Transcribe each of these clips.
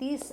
30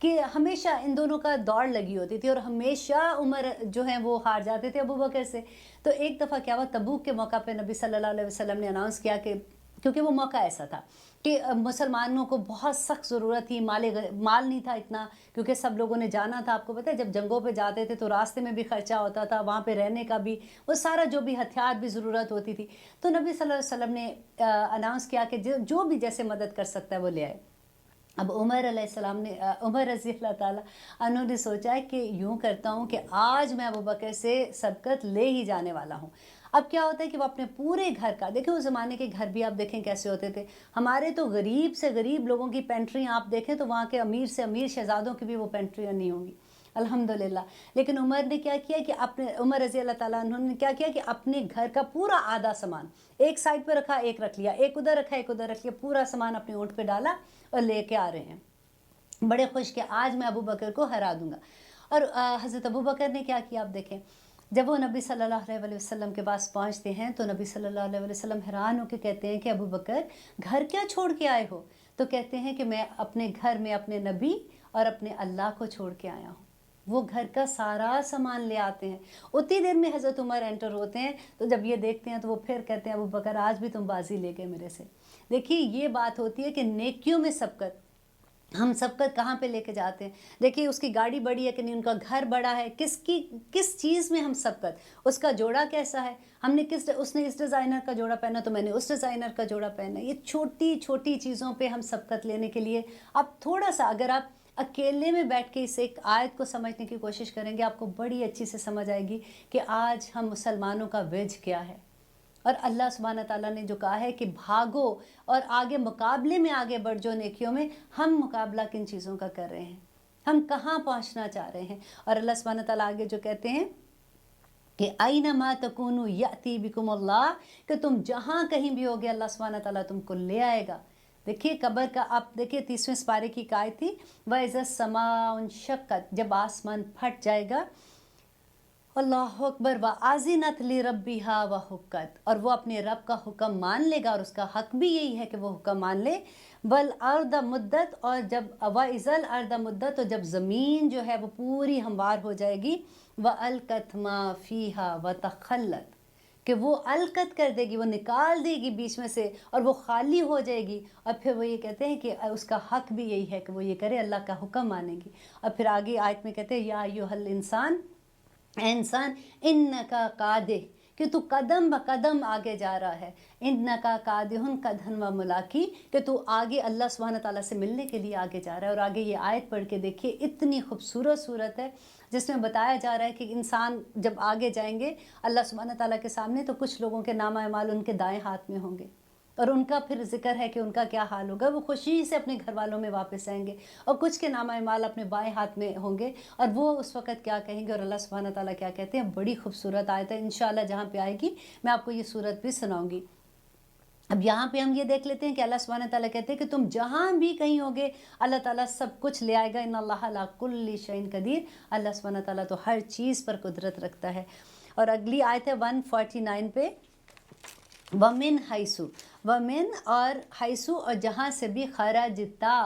کہ ہمیشہ ان دونوں کا دوڑ لگی ہوتی تھی اور ہمیشہ عمر جو ہیں وہ ہار جاتے تھے ابو بکر سے۔ تو ایک دفعہ کیا ہوا، تبوک کے موقع پہ نبی صلی اللہ علیہ وسلم نے اناؤنس کیا کہ کیونکہ وہ موقع ایسا تھا کہ مسلمانوں کو بہت سخت ضرورت تھی، مال نہیں تھا اتنا، کیونکہ سب لوگوں نے جانا تھا۔ آپ کو پتہ ہے جب جنگوں پہ جاتے تھے تو راستے میں بھی خرچہ ہوتا تھا، وہاں پہ رہنے کا بھی، وہ سارا جو بھی ہتھیار بھی ضرورت ہوتی تھی۔ تو نبی صلی اللہ علیہ وسلم نے اناؤنس کیا کہ جو بھی جیسے مدد کر سکتا ہے وہ لے آئے۔ اب عمر علیہ السلام نے عمر رضی اللہ تعالیٰ انہوں نے سوچا ہے کہ یوں کرتا ہوں کہ آج میں ابو بکر سے سبقت لے ہی جانے والا ہوں۔ اب کیا ہوتا ہے کہ وہ اپنے پورے گھر کا، دیکھیں اس زمانے کے گھر بھی آپ دیکھیں کیسے ہوتے تھے، ہمارے تو غریب سے غریب لوگوں کی پینٹریاں آپ دیکھیں تو وہاں کے امیر سے امیر شہزادوں کی بھی وہ پینٹریاں نہیں ہوں گی الحمدللہ۔ لیکن عمر نے کیا کیا کہ عمر رضی اللہ تعالیٰ عنہ نے کیا کیا کہ اپنے گھر کا پورا آدھا سامان ایک سائڈ پہ رکھا، ایک رکھ لیا، ایک ادھر رکھا، ایک ادھر رکھ لیا، پورا سامان اپنے اونٹ پہ ڈالا اور لے کے آ رہے ہیں، بڑے خوش کہ آج میں ابو بکر کو ہرا دوں گا۔ اور حضرت ابو بکر نے کیا کیا آپ دیکھیں، جب وہ نبی صلی اللہ علیہ وسلم کے پاس پہنچتے ہیں تو نبی صلی اللہ علیہ وسلم حیران ہو کے کہتے ہیں کہ ابو بکر گھر کیا چھوڑ کے آئے ہو؟ تو کہتے ہیں کہ میں اپنے گھر میں اپنے نبی اور اپنے اللہ کو چھوڑ کے آیا ہوں۔ وہ گھر کا سارا سامان لے آتے ہیں۔ اتنی دیر میں حضرت عمر انٹر ہوتے ہیں تو جب یہ دیکھتے ہیں تو وہ پھر کہتے ہیں ابو بکر آج بھی تم بازی لے گئے میرے سے۔ دیکھیے یہ بات ہوتی ہے کہ نیکیوں میں سبقت، ہم سبقت کہاں پہ لے کے جاتے ہیں۔ دیکھیے اس کی گاڑی بڑی ہے کہ نہیں، ان کا گھر بڑا ہے، کس چیز میں ہم سبقت، اس کا جوڑا کیسا ہے، ہم نے اس نے اس ڈیزائنر کا جوڑا پہنا تو میں نے اس ڈیزائنر کا جوڑا پہنا۔ یہ چھوٹی چھوٹی چیزوں پہ ہم سبقت لینے کے لیے اب تھوڑا سا اگر آپ اکیلے میں بیٹھ کے اس ایک آیت کو سمجھنے کی کوشش کریں گے آپ کو بڑی اچھی سے سمجھ آئے گی کہ آج ہم مسلمانوں کا ویج کیا ہے۔ اور اللہ سبحانہ تعالیٰ نے جو کہا ہے کہ بھاگو اور آگے مقابلے میں آگے بڑھ جو نیکیوں میں، ہم مقابلہ کن چیزوں کا کر رہے ہیں، ہم کہاں پہنچنا چاہ رہے ہیں۔ اور اللہ سبحانہ تعالیٰ آگے جو کہتے ہیں کہ اینما تکونوا یأتی بکم اللہ، کہ تم جہاں کہیں بھی ہوگے اللہ سبحانہ تعالیٰ تم کو لے آئے گا۔ دیکھیے قبر کا، آپ دیکھیے 30ویں سپارے کی آیت تھی وَإِذَا السَّمَاءُ انشقت، جب آسمان پھٹ جائے گا، اللہ اکبر، وَأَذِنَتْ لِرَبِّهَا وَحُقَّتْ، اور وہ اپنے رب کا حکم مان لے گا اور اس کا حق بھی یہی ہے کہ وہ حکم مان لے۔ وَالْأَرْضَ مُدَّتْ، اور جب وَإِذَا الْأَرْضَ مُدَّتْ، تو جب زمین جو ہے وہ پوری ہموار ہو جائے گی، وَأَلْقَتْ مَا فِيهَا وَتَخَلَّتْ، کہ وہ القت کر دے گی، وہ نکال دے گی بیچ میں سے اور وہ خالی ہو جائے گی۔ اور پھر وہ یہ کہتے ہیں کہ اس کا حق بھی یہی ہے کہ وہ یہ کرے، اللہ کا حکم مانے گی۔ اور پھر آگے آیت میں کہتے ہیں یا ایھا الانسان، اے انسان، انکا قادح، کہ تو قدم با قدم آگے جا رہا ہے، انکا قادح قدحا و ملاقی، کہ تو آگے اللہ سبحانہ تعالیٰ سے ملنے کے لیے آگے جا رہا ہے۔ اور آگے یہ آیت پڑھ کے دیکھیے اتنی خوبصورت صورت ہے جس میں بتایا جا رہا ہے کہ انسان جب آگے جائیں گے اللہ سبحانہ تعالیٰ کے سامنے تو کچھ لوگوں کے نامہ اعمال ان کے دائیں ہاتھ میں ہوں گے، اور ان کا پھر ذکر ہے کہ ان کا کیا حال ہوگا، وہ خوشی سے اپنے گھر والوں میں واپس آئیں گے، اور کچھ کے نامہ اعمال اپنے بائیں ہاتھ میں ہوں گے، اور وہ اس وقت کیا کہیں گے، اور اللہ سبحانہ تعالیٰ کیا کہتے ہیں۔ بڑی خوبصورت آیت ہے، انشاءاللہ جہاں پہ آئے گی میں آپ کو یہ صورت بھی سناؤں گی۔ اب یہاں پہ ہم یہ دیکھ لیتے ہیں کہ اللہ سبحانہ تعالیٰ کہتے ہیں کہ تم جہاں بھی کہیں ہوگے اللہ تعالیٰ سب کچھ لے آئے گا، ان اللہ علی کل شیء قدیر، اللہ سبحانہ تعالیٰ تو ہر چیز پر قدرت رکھتا ہے۔ اور اگلی آیت ہے 149 پہ، وَمِنْ حَيْثُ، وَمِنْ اور حیثو، اور جہاں سے بھی، خرجتا،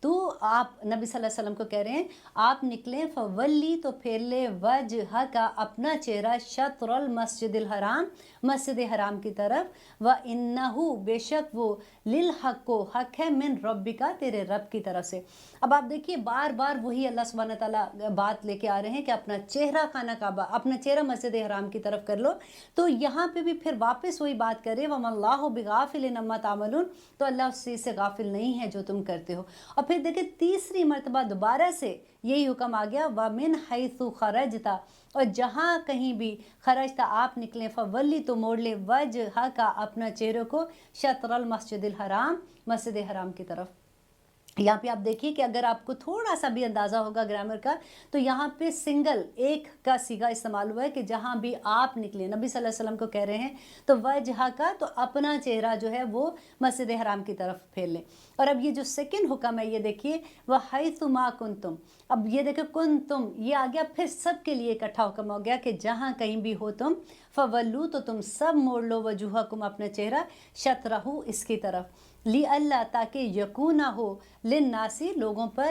تو آپ نبی صلی اللہ علیہ وسلم کو کہہ رہے ہیں آپ نکلیں، فولی، تو پھیر لے، وجہ کا، اپنا چہرہ، شطر المسجد الحرام، مسجد حرام کی طرف، وَإِنَّهُ، بے شک وہ، لِلْحَقُّ، کو حق ہے، من ربک، تیرے رب کی طرف سے۔ اب آپ دیکھیے بار بار وہی اللہ سبحانہ تعالیٰ بات لے کے آ رہے ہیں کہ اپنا چہرہ خانہ کعبہ، اپنا چہرہ مسجد حرام کی طرف کر لو، تو یہاں پہ بھی پھر واپس وہی بات کرے، وَمَا اللَّهُ بِغَافِلٍ عَمَّا تَعْمَلُونَ، تو اللہ اس چیز سے غافل نہیں ہے جو تم کرتے ہو۔ اور پھر دیکھیں تیسری مرتبہ دوبارہ سے یہی حکم آ گیا، وَمِنْ حَيْثُ خَرَجْتَ، اور جہاں کہیں بھی، خرجتا، آپ نکلیں، فولی، تو موڑ لے، وجہ کا، اپنا چہرے کو، شطر المسجد الحرام، مسجد حرام کی طرف۔ یہاں پہ آپ دیکھیے کہ اگر آپ کو تھوڑا سا بھی اندازہ ہوگا گرامر کا تو یہاں پہ سنگل ایک کا صیغہ استعمال ہوا ہے کہ جہاں بھی آپ نکلیں، نبی صلی اللہ علیہ وسلم کو کہہ رہے ہیں تو وجہ کا، تو اپنا چہرہ جو ہے وہ مسجد حرام کی طرف پھیر لیں۔ اور اب یہ جو سیکنڈ حکم ہے یہ دیکھیے، وَحَيْثُ مَا كُنْتُمْ، اب یہ دیکھیں کنتم، یہ آ گیا پھر سب کے لیے اکٹھا حکم ہو گیا کہ جہاں کہیں بھی ہو تم، فَوَلُّوا، تو تم سب موڑ لو، وجوہکم، اپنا چہرہ، شطرہ، اس کی طرف، لی اللہ، تاکہ یکونہ ہو، للناسی، لوگوں پر،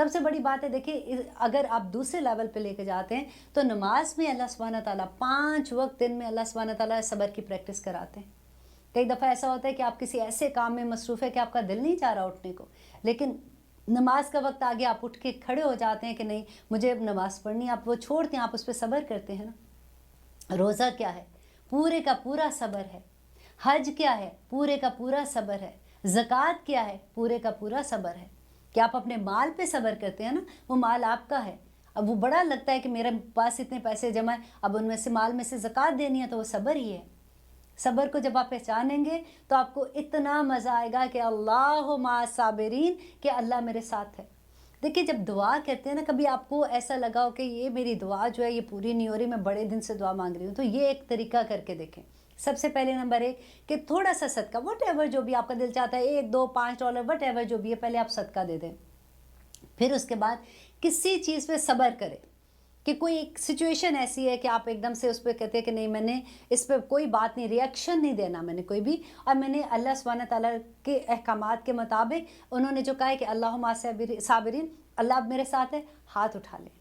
سب سے بڑی بات ہے دیکھیں، اگر آپ دوسرے لیول پہ لے کے جاتے ہیں تو نماز میں اللہ سبحانہ تعالیٰ 5 وقت دن میں اللہ سبحانہ تعالیٰ صبر کی پریکٹس کراتے ہیں۔ کئی دفعہ ایسا ہوتا ہے کہ آپ کسی ایسے کام میں مصروف ہے کہ آپ کا دل نہیں چاہ رہا اٹھنے کو، لیکن نماز کا وقت آگے آپ اٹھ کے کھڑے ہو جاتے ہیں کہ نہیں مجھے اب نماز پڑھنی ہے، آپ وہ چھوڑتے ہیں، آپ اس پہ صبر کرتے ہیں نا۔ روزہ کیا ہے؟ پورے کا پورا صبر ہے۔ حج کیا ہے؟ پورے کا پورا صبر ہے۔ زکوٰۃ کیا ہے؟ پورے کا پورا صبر ہے۔ کہ آپ اپنے مال پہ صبر کرتے ہیں نا، وہ مال آپ کا ہے، اب وہ بڑا لگتا ہے کہ میرے پاس اتنے پیسے جمع ہیں، اب ان میں سے مال میں سے زکوٰۃ دینی ہے، تو وہ صبر ہی ہے۔ صبر کو جب آپ پہچانیں گے تو آپ کو اتنا مزہ آئے گا کہ اللہ مع الصابرین، کہ اللہ میرے ساتھ ہے۔ دیکھیں جب دعا کہتے ہیں نا، کبھی آپ کو ایسا لگا ہو کہ یہ میری دعا جو ہے یہ پوری نہیں ہو رہی، میں بڑے دن سے دعا مانگ رہی ہوں، تو یہ ایک طریقہ کر کے دیکھیں۔ سب سے پہلے نمبر 1 کہ تھوڑا سا صدقہ، وٹ ایور جو بھی آپ کا دل چاہتا ہے، 1 2 $5 وٹ ایور جو بھی ہے، پہلے آپ صدقہ دے دیں۔ پھر اس کے بعد کسی چیز پہ صبر کریں، کہ کوئی ایک سچویشن ایسی ہے کہ آپ ایک دم سے اس پہ کہتے ہیں کہ نہیں میں نے اس پہ کوئی بات نہیں، ریئیکشن نہیں دینا میں نے کوئی بھی، اور میں نے اللہ سبحانہ تعالیٰ کے احکامات کے مطابق انہوں نے جو کہا ہے کہ اللہ مع الصابرین، اللہ اب میرے ساتھ ہے، ہاتھ اٹھا لیں۔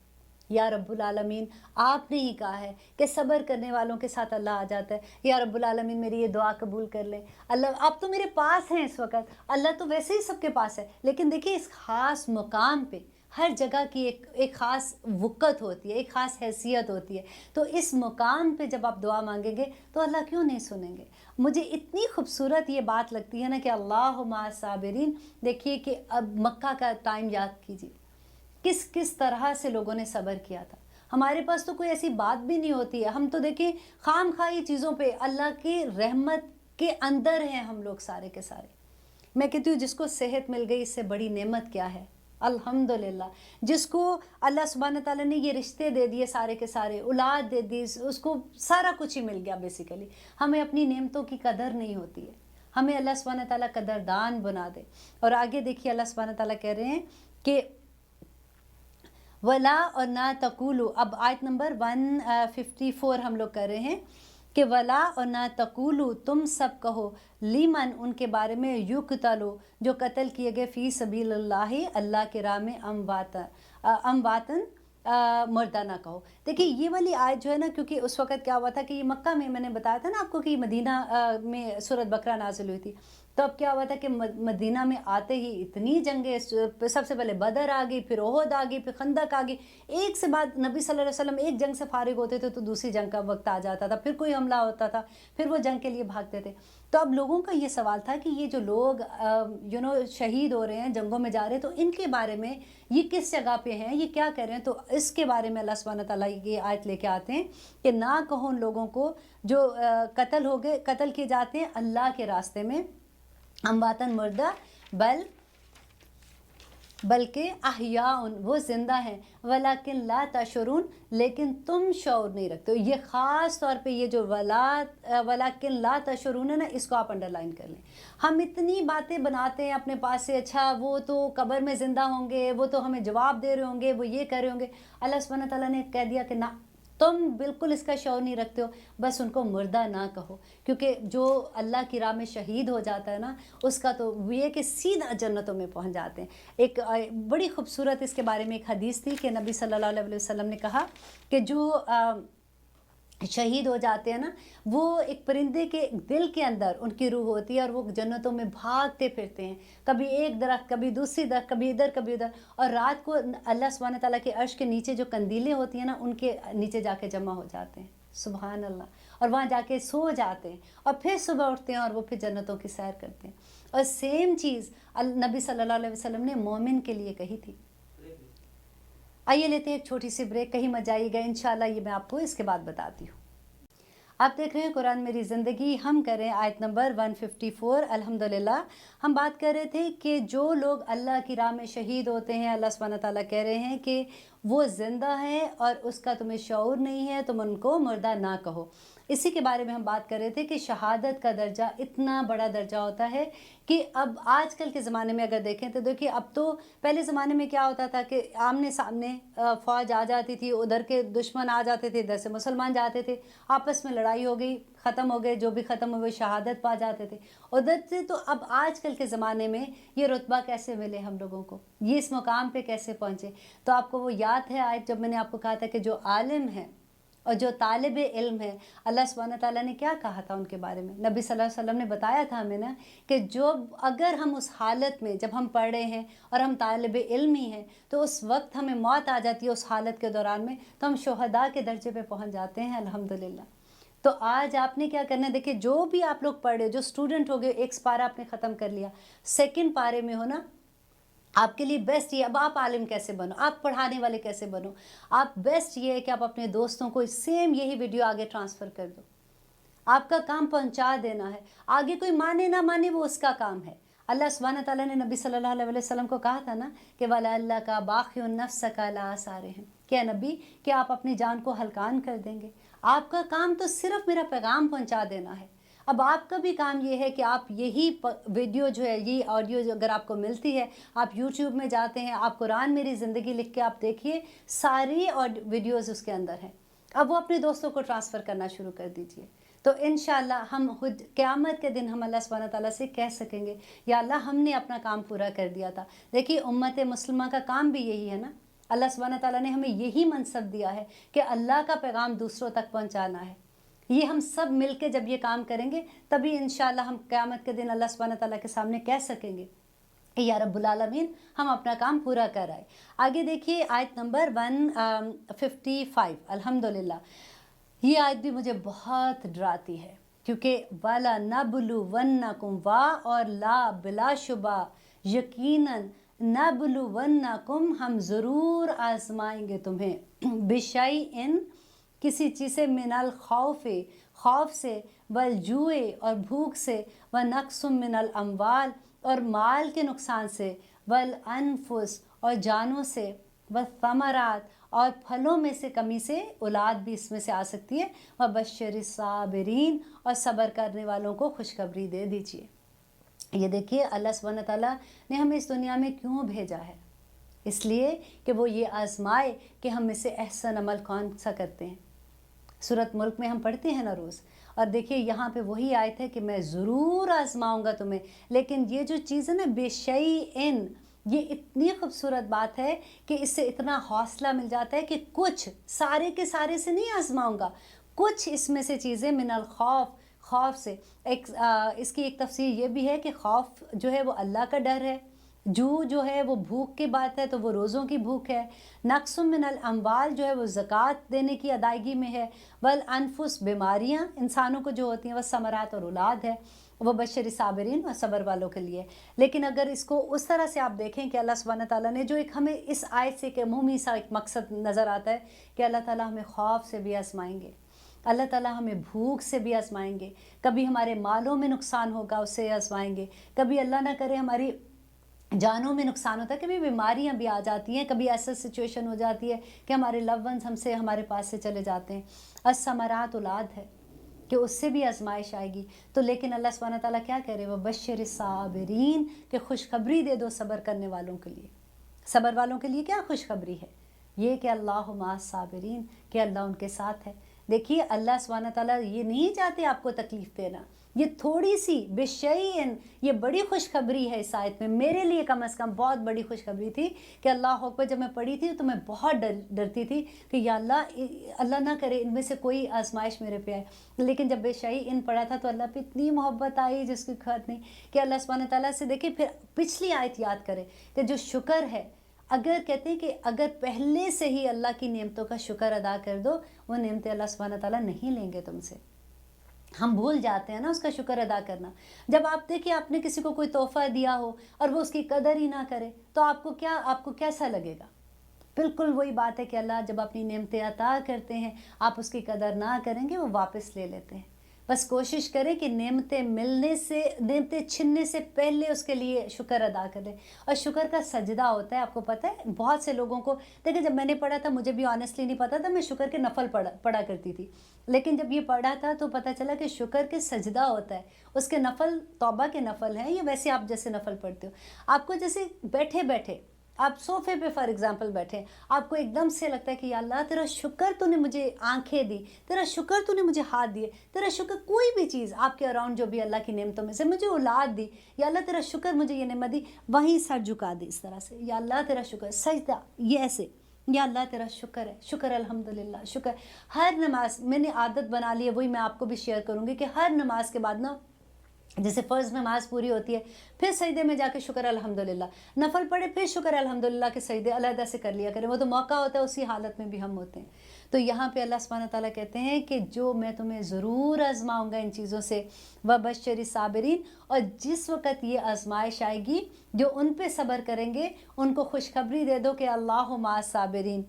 یا رب العالمین، آپ نے ہی کہا ہے کہ صبر کرنے والوں کے ساتھ اللہ آ جاتا ہے، یا رب العالمین میری یہ دعا قبول کر لیں، اللہ آپ تو میرے پاس ہیں اس وقت، اللہ تو ویسے ہی سب کے پاس ہے، لیکن دیکھیے اس خاص مقام پہ ہر جگہ کی ایک خاص وقت ہوتی ہے، ایک خاص حیثیت ہوتی ہے، تو اس مقام پہ جب آپ دعا مانگیں گے تو اللہ کیوں نہیں سنیں گے؟ مجھے اتنی خوبصورت یہ بات لگتی ہے نا کہ اللہ مع الصابرین۔ دیکھیے کہ اب مکہ کا ٹائم یاد کیجیے، کس طرح سے لوگوں نے صبر کیا تھا۔ ہمارے پاس تو کوئی ایسی بات بھی نہیں ہوتی ہے، ہم تو دیکھیں خام خواہی چیزوں پہ اللہ کی رحمت کے اندر ہیں ہم لوگ سارے کے سارے۔ میں کہتی ہوں جس کو صحت مل گئی اس سے بڑی نعمت کیا ہے، الحمدللہ۔ جس کو اللہ سبحانہ تعالیٰ نے یہ رشتے دے دیے سارے کے سارے، اولاد دے دی، اس کو سارا کچھ ہی مل گیا بیسیکلی۔ ہمیں اپنی نعمتوں کی قدر نہیں ہوتی ہے، ہمیں اللہ سبحانہ تعالیٰ قدردان بنا دے۔ اور آگے دیکھیے اللہ سبحانہ تعالیٰ کہہ رہے ہیں کہ ولا اور نہ تقولو، اب آیت نمبر 154 ہم لوگ کر رہے ہیں کہ ولا اور نہ تقولو، تم سب کہو، لیمن ان کے بارے میں، یقتلو جو قتل کیے گئے، فی سبیل اللہ اللہ کے راہ میں، امواتن مردہ نہ کہو۔ دیکھیے یہ والی آیت جو ہے نا، کیونکہ اس وقت کیا ہوا تھا کہ یہ مکہ میں نے بتایا تھا نا آپ کو کہ مدینہ میں سورۃ بقرہ نازل ہوئی تھی، تو اب کیا ہوا تھا کہ مدینہ میں آتے ہی اتنی جنگیں، سب سے پہلے بدر آ گئی، پھر احد آ گئی، پھر خندق آ گئی، ایک سے بعد نبی صلی اللہ علیہ وسلم ایک جنگ سے فارغ ہوتے تھے تو دوسری جنگ کا وقت آ جاتا تھا، پھر کوئی حملہ ہوتا تھا، پھر وہ جنگ کے لیے بھاگتے تھے۔ تو اب لوگوں کا یہ سوال تھا کہ یہ جو لوگ شہید ہو رہے ہیں، جنگوں میں جا رہے ہیں، تو ان کے بارے میں یہ کس جگہ پہ ہیں، یہ کیا کہہ رہے ہیں؟ تو اس کے بارے میں اللہ سبحانہ تعالیٰ یہ آیت لے کے آتے ہیں کہ نہ کہو ان لوگوں کو جو قتل کیے جاتے ہیں اللہ کے راستے میں، امواتن مردہ، بلکہ احیاء وہ زندہ ہیں، ولیکن لا تشعرون لیکن تم شعور نہیں رکھتے ہو۔ یہ خاص طور پہ یہ جو ولیکن لا تشعرون ہے نا، اس کو آپ انڈر لائن کر لیں۔ ہم اتنی باتیں بناتے ہیں اپنے پاس سے، اچھا وہ تو قبر میں زندہ ہوں گے، وہ تو ہمیں جواب دے رہے ہوں گے، وہ یہ کر رہے ہوں گے۔ اللہ سبحانہ تعالیٰ نے کہہ دیا کہ نہ، تم بالکل اس کا شعور نہیں رکھتے ہو، بس ان کو مردہ نہ کہو، کیونکہ جو اللہ کی راہ میں شہید ہو جاتا ہے نا، اس کا تو یہ کہ سیدھا جنتوں میں پہنچ جاتے ہیں۔ ایک بڑی خوبصورت اس کے بارے میں ایک حدیث تھی کہ نبی صلی اللہ علیہ وسلم نے کہا کہ جو شہید ہو جاتے ہیں نا، وہ ایک پرندے کے دل کے اندر ان کی روح ہوتی ہے، اور وہ جنتوں میں بھاگتے پھرتے ہیں، کبھی ایک درخت، کبھی دوسری درخت، کبھی ادھر کبھی ادھر، اور رات کو اللہ سبحانہ تعالیٰ کے عرش کے نیچے جو قندیلیں ہوتی ہیں نا، ان کے نیچے جا کے جمع ہو جاتے ہیں، سبحان اللہ، اور وہاں جا کے سو جاتے ہیں، اور پھر صبح اٹھتے ہیں اور وہ پھر جنتوں کی سیر کرتے ہیں۔ اور سیم چیز نبی صلی اللہ علیہ وسلم نے مومن کے لیے کہی تھی۔ آئیے لیتے ہیں ایک چھوٹی سی بریک، کہیں مت جائیے گا، انشاءاللہ یہ میں آپ کو اس کے بعد بتاتی ہوں۔ آپ دیکھ رہے ہیں قرآن میری زندگی، ہم کر رہے ہیں آیت نمبر 154۔ الحمدللہ ہم بات کر رہے تھے کہ جو لوگ اللہ کی راہ میں شہید ہوتے ہیں، اللہ سبحانہ تعالیٰ کہہ رہے ہیں کہ وہ زندہ ہیں اور اس کا تمہیں شعور نہیں ہے، تم ان کو مردہ نہ کہو۔ اسی کے بارے میں ہم بات کر رہے تھے کہ شہادت کا درجہ اتنا بڑا درجہ ہوتا ہے کہ اب آج کل کے زمانے میں اگر دیکھیں تو دیکھیے، اب تو پہلے زمانے میں کیا ہوتا تھا کہ آمنے سامنے فوج آ جاتی تھی، ادھر کے دشمن آ جاتے تھے، ادھر سے مسلمان جاتے تھے، آپس میں لڑائی ہو گئی، ختم ہو گئے، جو بھی ختم ہوئے شہادت پا جاتے تھے ادھر سے۔ تو اب آج کل کے زمانے میں یہ رتبہ کیسے ملے ہم لوگوں کو، یہ اس مقام پہ کیسے پہنچے؟ تو آپ کو وہ یاد ہے آج جب میں نے آپ کو کہا تھا کہ جو عالم ہے اور جو طالب علم ہے، اللہ سبحانہ تعالیٰ نے کیا کہا تھا ان کے بارے میں؟ نبی صلی اللہ علیہ وسلم نے بتایا تھا ہمیں نا کہ جو اگر ہم اس حالت میں جب ہم پڑھ رہے ہیں اور ہم طالب علم ہی ہیں تو اس وقت ہمیں موت آ جاتی ہے اس حالت کے دوران میں، تو ہم شہداء کے درجے پہ پہنچ جاتے ہیں الحمدللہ۔ تو آج آپ نے کیا کرنا ہے؟ دیکھیں، جو بھی آپ لوگ پڑھ رہے ہو، جو اسٹوڈنٹ ہو گئے، ایک پارہ آپ نے ختم کر لیا، سیکنڈ پارے میں ہو نا، آپ کے لیے بیسٹ یہ، اب آپ عالم کیسے بنو، آپ پڑھانے والے کیسے بنو، آپ بیسٹ یہ ہے کہ آپ اپنے دوستوں کو سیم یہی ویڈیو آگے ٹرانسفر کر دو۔ آپ کا کام پہنچا دینا ہے، آگے کوئی مانے نہ مانے وہ اس کا کام ہے۔ اللہ سبحانہ تعالیٰ نے نبی صلی اللہ علیہ وسلم کو کہا تھا نا کہ وَلَعَلَّكَ بَاخِعٌ نَفْسَكَ عَلَىٰ آثَارِهِمْ، کہ نبی کہ آپ اپنی جان کو ہلکان کر دیں گے، آپ کا کام تو صرف میرا پیغام پہنچا دینا ہے۔ اب آپ کا بھی کام یہ ہے کہ آپ یہی ویڈیو جو ہے، یہ آڈیو جو اگر آپ کو ملتی ہے، آپ یوٹیوب میں جاتے ہیں، آپ قرآن میری زندگی لکھ کے آپ دیکھیے، ساری ویڈیوز اس کے اندر ہیں، اب وہ اپنے دوستوں کو ٹرانسفر کرنا شروع کر دیجئے۔ تو انشاءاللہ ہم خود قیامت کے دن ہم اللہ سبحانہ تعالیٰ سے کہہ سکیں گے یا اللہ ہم نے اپنا کام پورا کر دیا تھا۔ دیکھیے، امت مسلمہ کا کام بھی یہی ہے نا، اللہ سبحانہ تعالیٰ نے ہمیں یہی منصب دیا ہے کہ اللہ کا پیغام دوسروں تک پہنچانا ہے۔ یہ ہم سب مل کے جب یہ کام کریں گے تبھی انشاءاللہ ہم قیامت کے دن اللہ سبحانہ تعالیٰ کے سامنے کہہ سکیں گے کہ یا رب العالمین ہم اپنا کام پورا کر آئے۔ آگے دیکھیے آیت نمبر 155، الحمدللہ۔ یہ آیت بھی مجھے بہت ڈراتی ہے، کیونکہ وَلَنَبْلُوَنَّكُمْ وا اور لا بلا شبہ، یقیناً نَبْلُوَنَّكُمْ ہم ضرور آزمائیں گے تمہیں، بِشَيْءٍ کسی چیز سے، من الخوف خوف سے، والجوع اور بھوک سے، ونقص من الاموال اور مال کے نقصان سے، والانفس اور جانوں سے، والثمرات اور پھلوں میں سے کمی سے، اولاد بھی اس میں سے آ سکتی ہے، وبشر الصابرین اور صبر کرنے والوں کو خوشخبری دے دیجیے۔ یہ دیکھیے اللہ سبحانہ تعالیٰ نے ہمیں اس دنیا میں کیوں بھیجا ہے؟ اس لیے کہ وہ یہ آزمائے کہ ہم میں سے احسن عمل کون سا کرتے ہیں۔ سورۃ ملک میں ہم پڑھتے ہیں نا روز، اور دیکھیے یہاں پہ وہی آیت ہے کہ میں ضرور آزماؤں گا تمہیں۔ لیکن یہ جو چیز ہے نا بِشَيْءٍ، یہ اتنی خوبصورت بات ہے کہ اس سے اتنا حوصلہ مل جاتا ہے کہ کچھ، سارے کے سارے سے نہیں آزماؤں گا، کچھ اس میں سے چیزیں، من الخوف خوف سے۔ اس کی ایک تفسیر یہ بھی ہے کہ خوف جو ہے وہ اللہ کا ڈر ہے، جو ہے وہ بھوک کی بات ہے تو وہ روزوں کی بھوک ہے، نقص من الاموال جو ہے وہ زکوٰۃ دینے کی ادائیگی میں ہے، والانفس بیماریاں انسانوں کو جو ہوتی ہیں، وہ ثمرات اور اولاد ہے، وہ بشر صابرین اور صبر والوں کے لیے۔ لیکن اگر اس کو اس طرح سے آپ دیکھیں کہ اللہ سبحانہ تعالیٰ نے جو ایک ہمیں اس آیت سے ایک عمومی سا ایک مقصد نظر آتا ہے کہ اللہ تعالیٰ ہمیں خوف سے بھی آزمائیں گے، اللہ تعالیٰ ہمیں بھوک سے بھی آزمائیں گے، کبھی ہمارے مالوں میں نقصان ہوگا اس سے آزمائیں گے، کبھی اللہ نہ کرے ہماری جانوں میں نقصان ہوتا ہے، کبھی بیماریاں بھی آ جاتی ہیں، کبھی ایسا سچویشن ہو جاتی ہے کہ ہمارے لو ونز ہم سے ہمارے پاس سے چلے جاتے ہیں، الثمرات اولاد ہے کہ اس سے بھی آزمائش آئے گی۔ تو لیکن اللہ سبحانہ تعالیٰ کیا کہہ رہے ہیں؟ وہ بشر الصابرین، کہ خوشخبری دے دو صبر کرنے والوں کے لیے۔ صبر والوں کے لیے کیا خوشخبری ہے؟ یہ کہ اللہ مع الصابرین، کہ اللہ ان کے ساتھ ہے۔ دیکھیے اللہ سبحانہ تعالیٰ یہ نہیں چاہتے آپ کو تکلیف دینا، یہ تھوڑی سی بِشَيْءٍ، یہ بڑی خوشخبری ہے اس آیت میں، میرے لیے کم از کم بہت بڑی خوشخبری تھی کہ اللہ اکبر جب میں پڑھی تھی تو میں بہت ڈرتی تھی کہ یا اللہ نہ کرے ان میں سے کوئی آزمائش میرے پہ آئے۔ لیکن جب بِشَيْءٍ پڑھا تھا تو اللہ پہ اتنی محبت آئی جس کی حد نہیں، کہ اللہ سبحانہ تعالیٰ سے دیکھیں پھر پچھلی آیت یاد کرے کہ جو شکر ہے، اگر کہتے ہیں کہ اگر پہلے سے ہی اللہ کی نعمتوں کا شکر ادا کر دو، وہ نعمتیں اللہ سبحانہ تعالیٰ نہیں لیں گے تم سے۔ ہم بھول جاتے ہیں نا اس کا شکر ادا کرنا۔ جب آپ دیکھیں آپ نے کسی کو کوئی تحفہ دیا ہو اور وہ اس کی قدر ہی نہ کرے تو آپ کو کیسا لگے گا؟ بالکل وہی بات ہے کہ اللہ جب اپنی نعمتیں عطا کرتے ہیں، آپ اس کی قدر نہ کریں گے، وہ واپس لے لیتے ہیں۔ بس کوشش کریں کہ نعمتیں ملنے سے، نعمتیں چھننے سے پہلے اس کے لیے شکر ادا کریں. اور شکر کا سجدہ ہوتا ہے، آپ کو پتہ ہے بہت سے لوگوں کو، دیکھیں جب میں نے پڑھا تھا مجھے بھی آنیسٹلی نہیں پتا تھا، میں شکر کے نفل پڑھا کرتی تھی، لیکن جب یہ پڑھا تھا تو پتہ چلا کہ شکر کے سجدہ ہوتا ہے. اس کے نفل توبہ کے نفل ہیں، یا ویسے آپ جیسے نفل پڑھتے ہو، آپ کو جیسے بیٹھے بیٹھے آپ صوفے پہ فار ایگزامپل بیٹھے، آپ کو ایک دم سے لگتا ہے کہ یا اللہ تیرا شکر تو نے مجھے آنکھیں دی، تیرا شکر تو نے مجھے ہاتھ دیے، تیرا شکر کوئی بھی چیز آپ کے اراؤنڈ جو بھی اللہ کی نعمتوں میں سے، مجھے اولاد دی، یا اللہ تیرا شکر مجھے یہ نعمت دی، وہیں سر جھکا دی اس طرح سے، یا اللہ تیرا شکر، سجدہ یہ ایسے، یا اللہ تیرا شکر ہے، شکر الحمدللہ، شکر. ہر نماز میں نے عادت بنا لی ہے، وہی میں آپ کو بھی شیئر کروں گی کہ ہر نماز کے بعد نا، جیسے فرض نماز پوری ہوتی ہے پھر سجدے میں جا کے شکر الحمدللہ، نفل پڑھے پھر شکر الحمدللہ کے سجدے علیحدہ سے کر لیا کریں، وہ تو موقع ہوتا ہے، اسی حالت میں بھی ہم ہوتے ہیں. تو یہاں پہ اللہ سبحانہ تعالیٰ کہتے ہیں کہ جو میں تمہیں ضرور آزماؤں گا ان چیزوں سے، وبشر صابرین، اور جس وقت یہ آزمائش آئے گی جو ان پہ صبر کریں گے ان کو خوشخبری دے دو کہ اللہ مع الصابرین،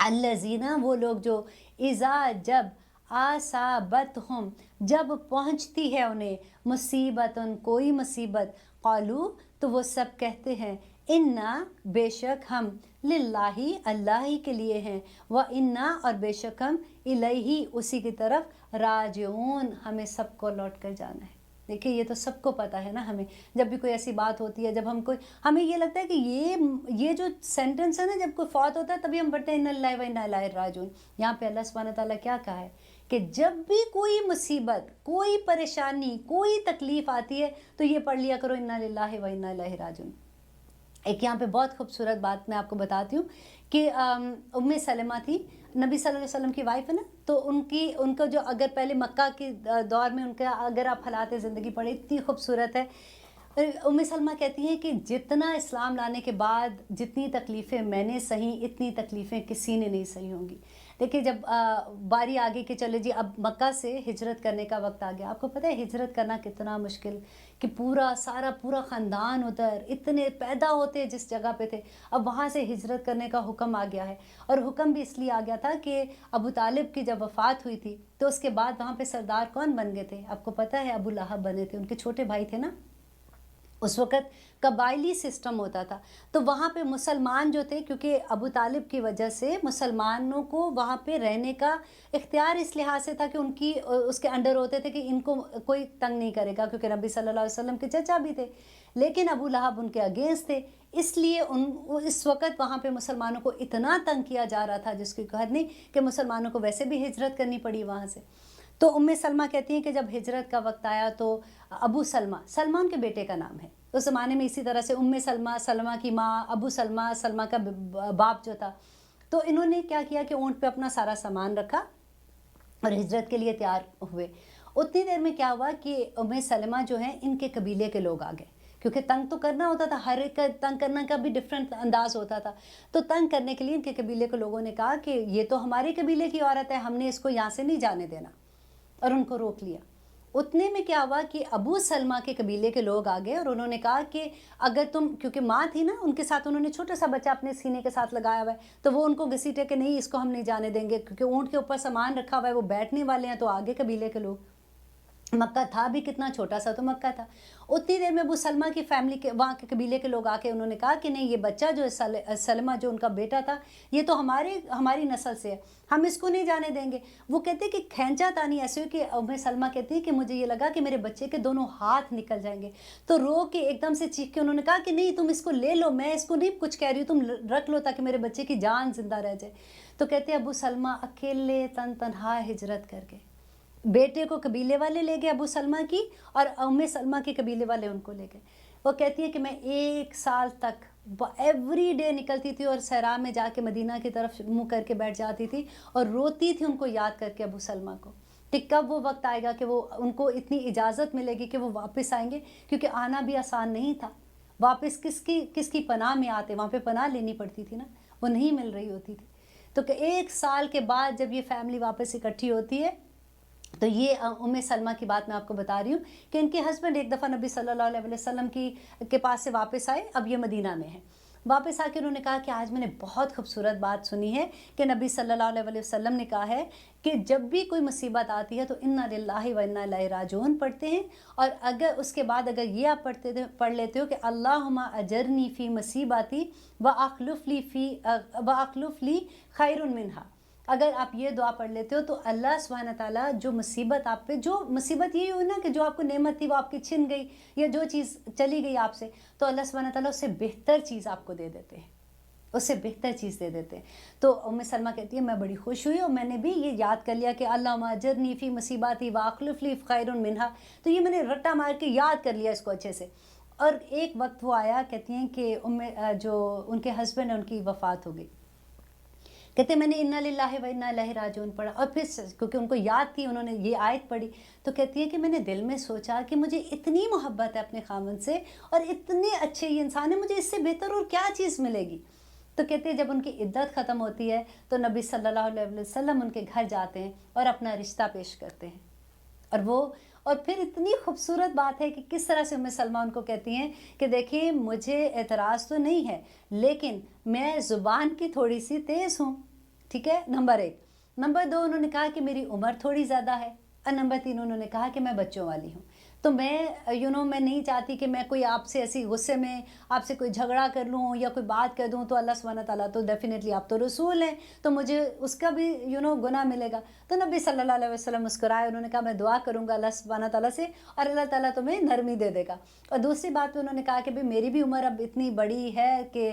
الذین، وہ لوگ جو اذا، جب، اصابتہم، جب پہنچتی ہے انہیں، مصیبت، کوئی مصیبت، قالو، تو وہ سب کہتے ہیں، انا، بے شک ہم، للہ، اللہ ہی کے لیے ہیں، وانا، اور بے شک ہم، الیہ، اسی کی طرف، راجعون، ہمیں سب کو لوٹ کر جانا ہے. دیکھیں یہ تو سب کو پتہ ہے نا، ہمیں جب بھی کوئی ایسی بات ہوتی ہے، جب ہم کوئی، ہمیں یہ لگتا ہے کہ یہ جو سینٹنس ہے نا، جب کوئی فوت ہوتا ہے تبھی ہم پڑھتے ہیں ان اللہ و انا الیہ راجعون. یہاں پہ اللہ سبحانہ تعالیٰ کیا کہا ہے کہ جب بھی کوئی مصیبت، کوئی پریشانی، کوئی تکلیف آتی ہے تو یہ پڑھ لیا کرو انا للہ و انا الیہ راجعون. ایک یہاں پہ بہت خوبصورت بات میں آپ کو بتاتی ہوں کہ ام سلمہ تھی، نبی صلی اللہ علیہ وسلم کی وائف ہے نا، تو ان کو جو، اگر پہلے مکہ کے دور میں ان کا اگر آپ حالات زندگی پڑھیں اتنی خوبصورت ہے. ام سلمہ کہتی ہیں کہ جتنا اسلام لانے کے بعد جتنی تکلیفیں میں نے سہیں اتنی تکلیفیں کسی نے نہیں سہی ہوں گی. دیکھیں جب باری آگے کہ چلے جی اب مکہ سے ہجرت کرنے کا وقت آ گیا، آپ کو پتہ ہے ہجرت کرنا کتنا مشکل، کہ پورا خاندان ادھر، اتنے پیدا ہوتے جس جگہ پہ تھے، اب وہاں سے ہجرت کرنے کا حکم آ گیا ہے. اور حکم بھی اس لیے آ گیا تھا کہ ابو طالب کی جب وفات ہوئی تھی تو اس کے بعد وہاں پہ سردار کون بن گئے تھے؟ آپ کو پتہ ہے ابو لہب بنے تھے، ان کے چھوٹے بھائی تھے نا. اس وقت قبائلی سسٹم ہوتا تھا، تو وہاں پہ مسلمان جو تھے، کیونکہ ابو طالب کی وجہ سے مسلمانوں کو وہاں پہ رہنے کا اختیار اس لحاظ سے تھا کہ ان کی اس کے انڈر ہوتے تھے کہ ان کو کوئی تنگ نہیں کرے گا، کیونکہ نبی صلی اللہ علیہ وسلم کے چچا بھی تھے. لیکن ابو لہب ان کے اگینسٹ تھے، اس لیے اس وقت وہاں پہ مسلمانوں کو اتنا تنگ کیا جا رہا تھا جس کی حد نہیں، کہ مسلمانوں کو ویسے بھی ہجرت کرنی پڑی وہاں سے. تو ام سلمہ کہتی ہیں کہ جب ہجرت کا وقت آیا تو ابو سلمہ ان کے بیٹے کا نام ہے، اس زمانے میں اسی طرح سے ام سلمہ، سلمہ کی ماں، ابو سلمہ، سلمہ کا باپ جو تھا، تو انہوں نے کیا کیا کہ اونٹ پہ اپنا سارا سامان رکھا اور ہجرت کے لیے تیار ہوئے. اتنی دیر میں کیا ہوا کہ ام سلمہ جو ہیں ان کے قبیلے کے لوگ آ گئے، کیونکہ تنگ تو کرنا ہوتا تھا، ہر ایک کا تنگ کرنے کا بھی ڈفرینٹ انداز ہوتا تھا. تو تنگ کرنے کے لیے ان کے قبیلے کے لوگوں نے کہا کہ یہ تو ہمارے قبیلے کی عورت ہے، ہم نے اس کو یہاں سے نہیں جانے دینا، اور ان کو روک لیا. اتنے میں کیا ہوا کہ ابو سلمہ کے قبیلے کے لوگ آگئے اور انہوں نے کہا کہ اگر تم، کیونکہ ماں تھی نا ان کے ساتھ، انہوں نے چھوٹا سا بچہ اپنے سینے کے ساتھ لگایا ہوا ہے، تو وہ ان کو گھسیٹے کہ نہیں اس کو ہم نہیں جانے دیں گے، کیونکہ اونٹ کے اوپر سامان رکھا ہوا ہے، وہ بیٹھنے والے ہیں. تو آگے قبیلے کے لوگ، مکہ تھا بھی کتنا چھوٹا سا تو مکہ تھا. اتنی دیر میں ابو سلمہ کی فیملی کے، وہاں کے قبیلے کے لوگ آ کے انہوں نے کہا کہ نہیں، یہ بچہ جو سلمہ جو ان کا بیٹا تھا، یہ تو ہماری نسل سے ہے، ہم اس کو نہیں جانے دیں گے. وہ کہتے کہ کھینچا تانی ایسے ہو کہ ام سلمہ کہتی ہے کہ مجھے یہ لگا کہ میرے بچے کے دونوں ہاتھ نکل جائیں گے. تو رو کے ایک دم سے چیخ کے انہوں نے کہا کہ نہیں تم اس کو لے لو، میں اس کو نہیں کچھ کہہ رہی ہوں، تم رکھ لو تاکہ میرے بچے کی جان زندہ رہ جائے. تو کہتے ابو سلمہ اکیلے تنہا ہجرت کر گئے. بیٹے کو قبیلے والے لے گئے ابو سلمہ کی، اور ام سلمہ کے قبیلے والے ان کو لے گئے. وہ کہتی ہے کہ میں 1 سال تک ایوری ڈے نکلتی تھی اور صحرا میں جا کے مدینہ کی طرف منہ کر کے بیٹھ جاتی تھی اور روتی تھی ان کو یاد کر کے ابو سلمہ کو، کہ کب وہ وقت آئے گا کہ وہ ان کو اتنی اجازت ملے گی کہ وہ واپس آئیں گے، کیونکہ آنا بھی آسان نہیں تھا. واپس کس کی پناہ میں آتے، وہاں پہ پناہ لینی پڑتی تھی نا، وہ نہیں مل رہی ہوتی تھی. تو کہ 1 سال کے بعد جب یہ فیملی واپس اکٹھی ہوتی ہے، تو یہ ام سلمہ کی بات میں آپ کو بتا رہی ہوں کہ ان کے ہسبینڈ ایک دفعہ نبی صلی اللہ علیہ وسلم کے پاس سے واپس آئے، اب یہ مدینہ میں ہے. واپس آ کے انہوں نے کہا کہ آج میں نے بہت خوبصورت بات سنی ہے کہ نبی صلی اللہ علیہ وسلم نے کہا ہے کہ جب بھی کوئی مصیبت آتی ہے تو انا للہ و انا الیہ راجعون پڑھتے ہیں، اور اگر اس کے بعد اگر یہ آپ پڑھ لیتے ہو کہ اللہم اجرنی فی مصیبتی واخلف لی خیر منہا، اگر آپ یہ دعا پڑھ لیتے ہو تو اللہ سبحانہ تعالیٰ جو مصیبت آپ پہ، جو مصیبت یہی ہوئی نا کہ جو آپ کو نعمت تھی وہ آپ کی چھن گئی یا جو چیز چلی گئی آپ سے، تو اللہ سبحانہ تعالیٰ اس سے بہتر چیز آپ کو دے دیتے ہیں، اس سے بہتر چیز دے دیتے ہیں۔ تو ام سلمہ کہتی ہے میں بڑی خوش ہوئی اور میں نے بھی یہ یاد کر لیا کہ اللہم اجرنی فی مصیباتی واخلف لی خیر منہا، تو یہ میں نے رٹا مار کے یاد کر لیا اس کو اچھے سے۔ اور ایک وقت وہ آیا، کہتی ہیں کہ جو ان کے ہسبینڈ ہیں ان کی وفات ہو گئی، کہتے میں نے انا للہ و انا الیہ راجعون پڑھا، اور پھر کیونکہ ان کو یاد تھی، انہوں نے یہ آیت پڑھی، تو کہتی ہے کہ میں نے دل میں سوچا کہ مجھے اتنی محبت ہے اپنے خاوند سے اور اتنے اچھے یہ انسان ہے، مجھے اس سے بہتر اور کیا چیز ملے گی۔ تو کہتے ہیں جب ان کی عدت ختم ہوتی ہے تو نبی صلی اللہ علیہ وسلم ان کے گھر جاتے ہیں اور اپنا رشتہ پیش کرتے ہیں، اور پھر اتنی خوبصورت بات ہے کہ کس طرح سے ام سلمہ ان کو کہتی ہیں کہ دیکھیں مجھے اعتراض تو نہیں ہے، لیکن میں زبان کی تھوڑی سی تیز ہوں، ٹھیک ہے، نمبر 1۔ نمبر 2 انہوں نے کہا کہ میری عمر تھوڑی زیادہ ہے، اور نمبر 3 انہوں نے کہا کہ میں بچوں والی ہوں، تو میں میں نہیں چاہتی کہ میں کوئی آپ سے ایسی غصے میں آپ سے کوئی جھگڑا کر لوں یا کوئی بات کر دوں تو اللہ سبحانہ تعالیٰ تو ڈیفینیٹلی آپ تو رسول ہیں تو مجھے اس کا بھی گناہ ملے گا۔ تو نبی صلی اللہ علیہ وسلم مسکرائے، انہوں نے کہا میں دعا کروں گا اللہ سبحانہ تعالیٰ سے اور اللہ تعالیٰ تمہیں نرمی دے دے گا۔ اور دوسری بات انہوں نے کہا کہ میری بھی عمر اب اتنی بڑی ہے کہ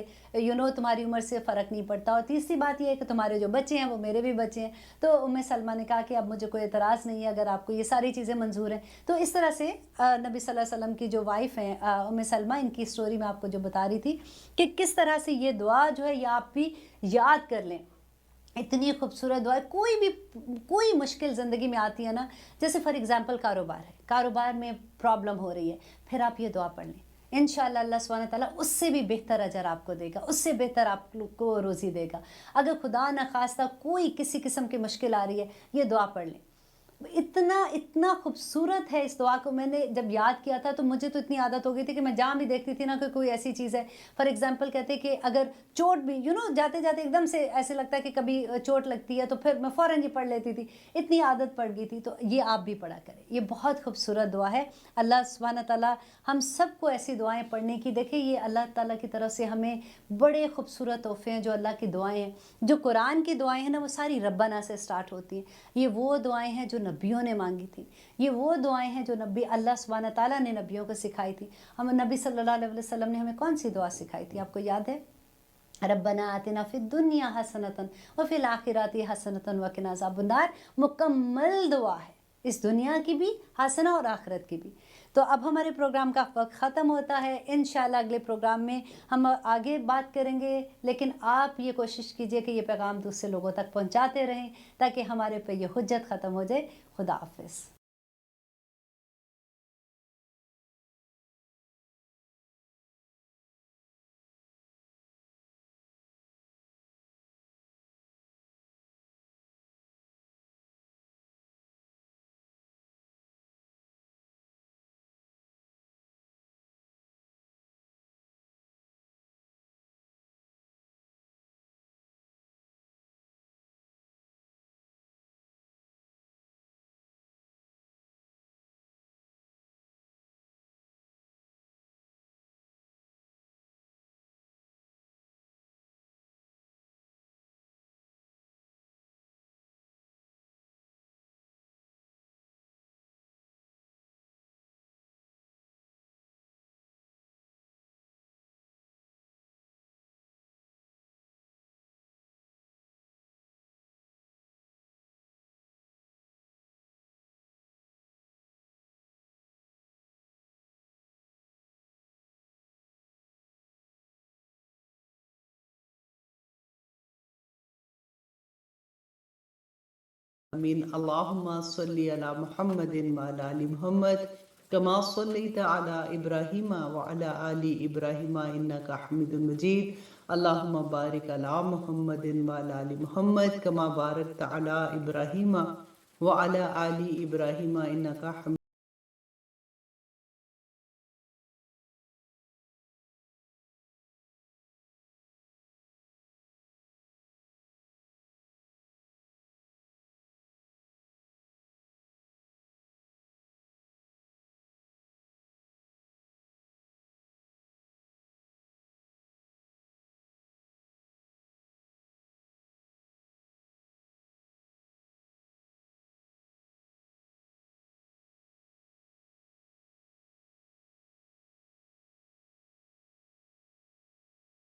تمہاری عمر سے فرق نہیں پڑتا، اور تیسری بات یہ ہے کہ تمہارے جو بچے ہیں وہ میرے بھی بچے ہیں۔ تو ام سلمہ نے کہا کہ اب مجھے کوئی اعتراض نہیں ہے اگر آپ کو یہ ساری چیزیں منظور ہیں۔ تو اس طرح سے نبی صلی اللہ علیہ وسلم کی جو وائف ہیں ام سلمہ، ان کی سٹوری میں آپ کو جو بتا رہی تھی کہ کس طرح سے یہ دعا جو ہے یہ آپ بھی یاد کر لیں، اتنی خوبصورت دعا ہے۔ کوئی مشکل زندگی میں آتی ہے نا، جیسے فار ایگزامپل کاروبار ہے، کاروبار میں پرابلم ہو رہی ہے، پھر آپ یہ دعا پڑھ لیں، انشاءاللہ اللہ سبحانہ تعالیٰ اس سے بھی بہتر اجر آپ کو دے گا، اس سے بہتر آپ کو روزی دے گا۔ اگر خدا نخواستہ کوئی کسی قسم کی مشکل آ رہی ہے، یہ دعا پڑھ لیں۔ اتنا خوبصورت ہے اس دعا کو، میں نے جب یاد کیا تھا تو مجھے تو اتنی عادت ہو گئی تھی کہ میں جہاں بھی دیکھتی تھی نا کہ کوئی ایسی چیز ہے، فار ایگزامپل کہتے کہ اگر چوٹ بھی جاتے جاتے ایک دم سے ایسے لگتا ہے کہ کبھی چوٹ لگتی ہے تو پھر میں فوراً یہ پڑھ لیتی تھی، اتنی عادت پڑ گئی تھی۔ تو یہ آپ بھی پڑھا کریں، یہ بہت خوبصورت دعا ہے۔ اللہ سبحانہ تعالیٰ ہم سب کو ایسی دعائیں پڑھنے کی، دیکھیں یہ اللہ تعالیٰ کی طرف سے ہمیں بڑے خوبصورت تحفے ہیں جو اللہ کی دعائیں ہیں۔ جو قرآن کی دعائیں ہیں نا وہ ساری ربنا سے سٹارٹ ہوتی ہیں، یہ وہ دعائیں ہیں جو نبیوں نے مانگی تھی، یہ وہ دعائیں ہیں جو اللہ سبحانہ تعالیٰ نے نبیوں کو سکھائی تھی۔ ہم نبی صلی اللہ علیہ وسلم نے ہمیں کون سی دعا سکھائی تھی، آپ کو یاد ہے؟ ربنا آتنا فی الدنیا حسنۃ وفی الآخرۃ حسنۃ وقنا عذاب النار، مکمل دعا ہے، اس دنیا کی بھی حسنہ اور آخرت کی بھی۔ تو اب ہمارے پروگرام کا وقت ختم ہوتا ہے، انشاءاللہ اگلے پروگرام میں ہم آگے بات کریں گے، لیکن آپ یہ کوشش کیجئے کہ یہ پیغام دوسرے لوگوں تک پہنچاتے رہیں تاکہ ہمارے پہ یہ حجت ختم ہو جائے۔ خدا حافظ۔ آمين. اللهم صل على محمد وعلى آل محمد كما صليت على إبراهيم وعلى آل إبراهيم إنك حميد مجيد. اللهم بارك على محمد وعلى آل محمد كما باركت على إبراهيم وعلى آل إبراهيم إنك حميد